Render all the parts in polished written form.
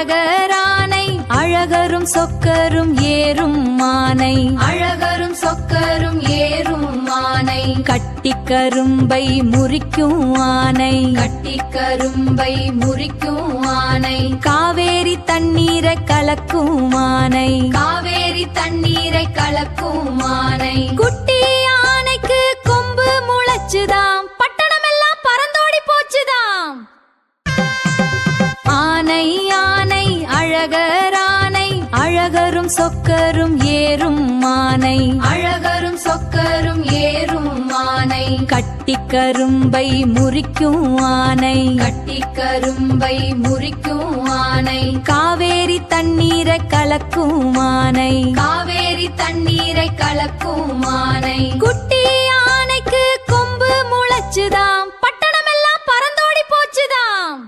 அழகரானை அழகரும் சொக்கரும் ஏறும் மானை அழகரும் சொக்கரும் ஏறும் மானை கட்டிக்கரும்பை முறிக்கும் ஆனை கட்டிக்கரும்பை முறிக்கும் ஆனை காவேரி தண்ணீரை கலக்கும் ஆனை காவேரி தண்ணீரை கலக்கும் ஆனை குட்டி ஆனைக்கு கொம்பு முளைச்சுதாம் பட்டணம் எல்லாம் பறந்தோடி போச்சுதாம் ஆனை ஆனை அழகரானை அழகரும் சொக்கரும் ஏறும் மானை அழகரும் சொக்கரும் ஏறும் மானை கட்டிக்கரும்பை முறிக்கும் ஆனை கட்டிக்கரும்பை முறிக்கும் ஆனை காவேரி தண்ணீரை கலக்கும் ஆனை காவேரி தண்ணீரை கலக்கும் ஆனை குட்டி ஆனைக்கு கொம்பு முளைச்சுதாம் பட்டணம் எல்லாம் பறந்தோடி போச்சுதாம்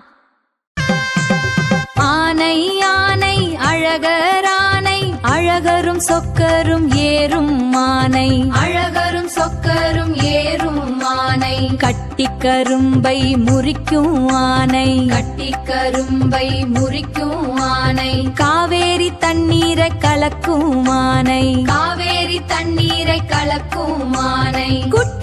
ஆனை ஆனை அழகரானை அழகரும் சொக்கரும் ஏறும் மானை அழகரும் சொக்கரும் ஏறும் மானை கட்டிக்கரும்பை முறிக்கும் ஆனை கட்டிக்கரும்பை முறிக்கும் ஆனை காவேரி தண்ணீரை கலக்கும் ஆனை காவேரி தண்ணீரை கலக்கும் ஆனை குட்டி